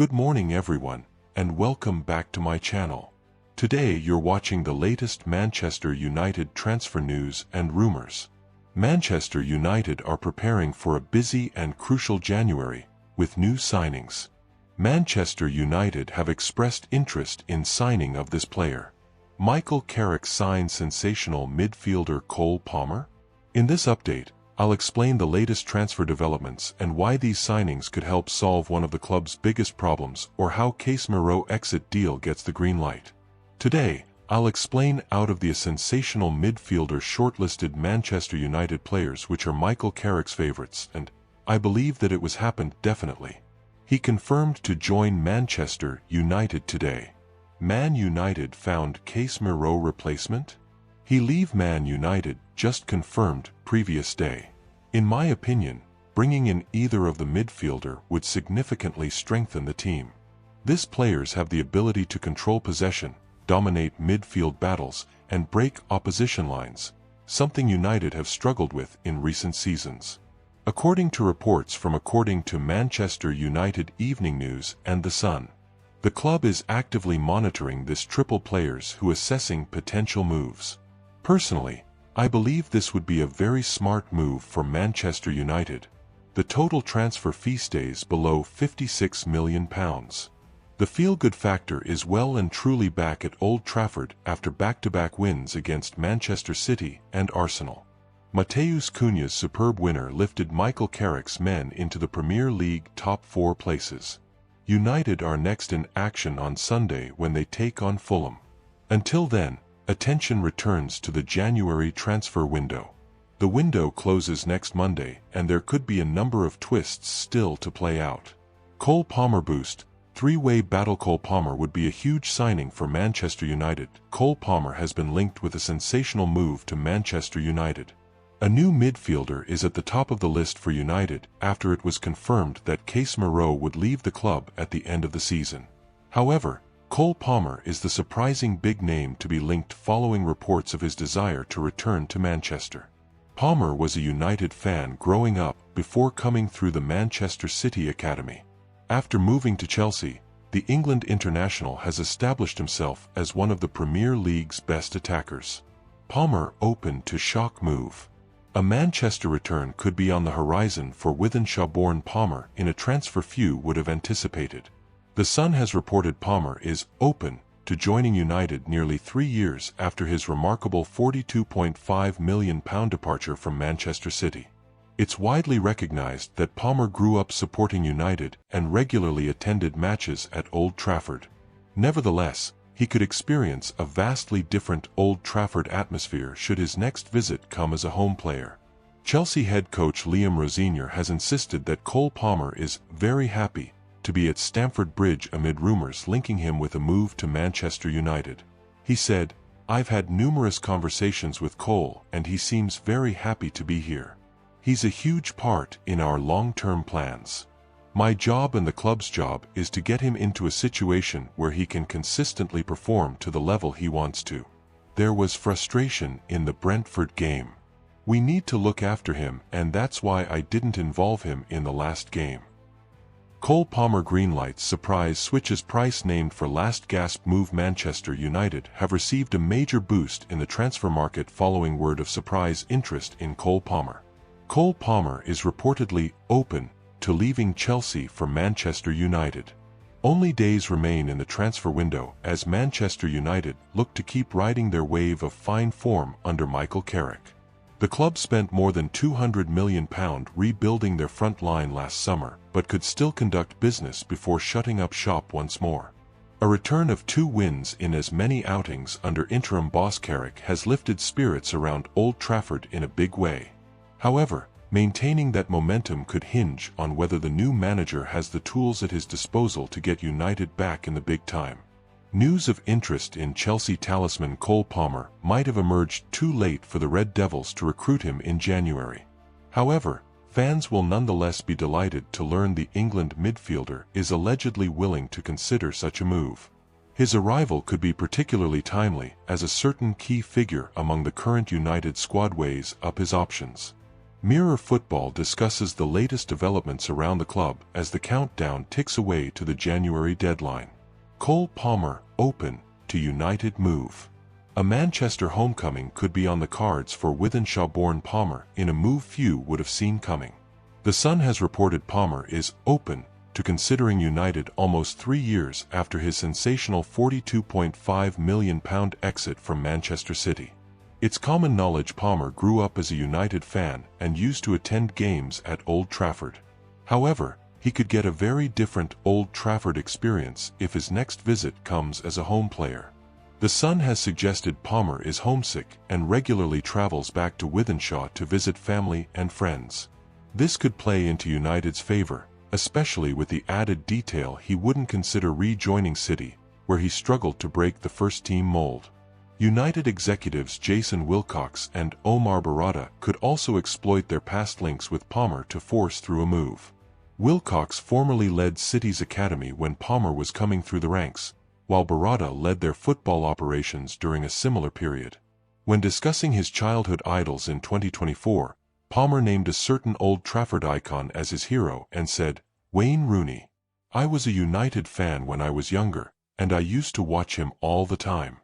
Good morning everyone, and welcome back to my channel. Today you're watching the latest Manchester United transfer news and rumors. Manchester United are preparing for a busy and crucial January, with new signings. Manchester United have expressed interest in signing of this player. Michael Carrick signs sensational midfielder Cole Palmer? In this update, I'll explain the latest transfer developments and why these signings could help solve one of the club's biggest problems, or how Casemiro exit deal gets the green light. Today, I'll explain out of the sensational midfielder shortlisted Manchester United players which are Michael Carrick's favorites, and I believe that it was happened definitely. He confirmed to join Manchester United today. Man United found Casemiro replacement? He leave Man United just confirmed previous day. In my opinion, bringing in either of the midfielder would significantly strengthen the team. These players have the ability to control possession, dominate midfield battles, and break opposition lines, something United have struggled with in recent seasons. According to reports from Manchester United Evening News and The Sun, the club is actively monitoring this triple players who assessing potential moves. Personally, I believe this would be a very smart move for Manchester United. The total transfer fee stays below £56 million. The feel-good factor is well and truly back at Old Trafford after back-to-back wins against Manchester City and Arsenal. Matheus Cunha's superb winner lifted Michael Carrick's men into the Premier League top 4 places. United are next in action on Sunday when they take on Fulham. Until then, attention returns to the January transfer window. The window closes next Monday, and there could be a number of twists still to play out. Cole Palmer boost. Three-way battle. Cole Palmer would be a huge signing for Manchester United. Cole Palmer has been linked with a sensational move to Manchester United. A new midfielder is at the top of the list for United after it was confirmed that Casemiro would leave the club at the end of the season. However, Cole Palmer is the surprising big name to be linked following reports of his desire to return to Manchester. Palmer was a United fan growing up before coming through the Manchester City Academy. After moving to Chelsea, the England international has established himself as one of the Premier League's best attackers. Palmer open to shock move. A Manchester return could be on the horizon for Wythenshawe-born Palmer in a transfer few would have anticipated. The Sun has reported Palmer is open to joining United nearly 3 years after his remarkable £42.5 million departure from Manchester City. It's widely recognized that Palmer grew up supporting United and regularly attended matches at Old Trafford. Nevertheless, he could experience a vastly different Old Trafford atmosphere should his next visit come as a home player. Chelsea head coach Liam Rosenior has insisted that Cole Palmer is very happy to be at Stamford Bridge amid rumors linking him with a move to Manchester United. He said, "I've had numerous conversations with Cole and he seems very happy to be here. He's a huge part in our long-term plans. My job and the club's job is to get him into a situation where he can consistently perform to the level he wants to. There was frustration in the Brentford game. We need to look after him, and that's why I didn't involve him in the last game." Cole Palmer greenlights surprise switches price named for last gasp move. Manchester United have received a major boost in the transfer market following word of surprise interest in Cole Palmer. Cole Palmer is reportedly open to leaving Chelsea for Manchester United. Only days remain in the transfer window as Manchester United look to keep riding their wave of fine form under Michael Carrick. The club spent more than £200 million rebuilding their front line last summer, but could still conduct business before shutting up shop once more. A return of 2 wins in as many outings under interim boss Carrick has lifted spirits around Old Trafford in a big way. However, maintaining that momentum could hinge on whether the new manager has the tools at his disposal to get United back in the big time. News of interest in Chelsea talisman Cole Palmer might have emerged too late for the Red Devils to recruit him in January. However, fans will nonetheless be delighted to learn the England midfielder is allegedly willing to consider such a move. His arrival could be particularly timely as a certain key figure among the current United squad weighs up his options. Mirror Football discusses the latest developments around the club as the countdown ticks away to the January deadline. Cole Palmer, open to United move. A Manchester homecoming could be on the cards for Wythenshawe-born Palmer in a move few would have seen coming. The Sun has reported Palmer is open to considering United almost 3 years after his sensational £42.5 million exit from Manchester City. It's common knowledge Palmer grew up as a United fan and used to attend games at Old Trafford. However, he could get a very different Old Trafford experience if his next visit comes as a home player. The Sun has suggested Palmer is homesick and regularly travels back to Wythenshawe to visit family and friends. This could play into United's favor, especially with the added detail he wouldn't consider rejoining City, where he struggled to break the first-team mold. United executives Jason Wilcox and Omar Barada could also exploit their past links with Palmer to force through a move. Wilcox formerly led City's academy when Palmer was coming through the ranks, while Barada led their football operations during a similar period. When discussing his childhood idols in 2024, Palmer named a certain Old Trafford icon as his hero and said, "Wayne Rooney. I was a United fan when I was younger, and I used to watch him all the time."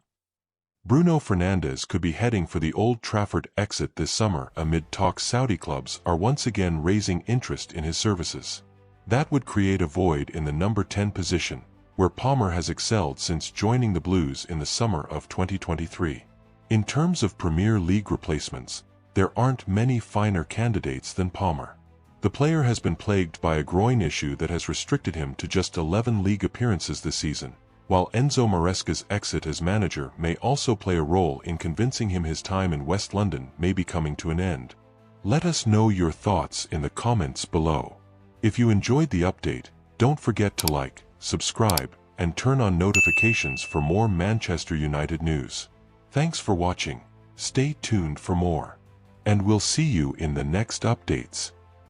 Bruno Fernandes could be heading for the Old Trafford exit this summer amid talks Saudi clubs are once again raising interest in his services. That would create a void in the number 10 position, where Palmer has excelled since joining the Blues in the summer of 2023. In terms of Premier League replacements, there aren't many finer candidates than Palmer. The player has been plagued by a groin issue that has restricted him to just 11 league appearances this season, while Enzo Maresca's exit as manager may also play a role in convincing him his time in West London may be coming to an end. Let us know your thoughts in the comments below. If you enjoyed the update, don't forget to like, subscribe, and turn on notifications for more Manchester United news. Thanks for watching, stay tuned for more, and we'll see you in the next updates.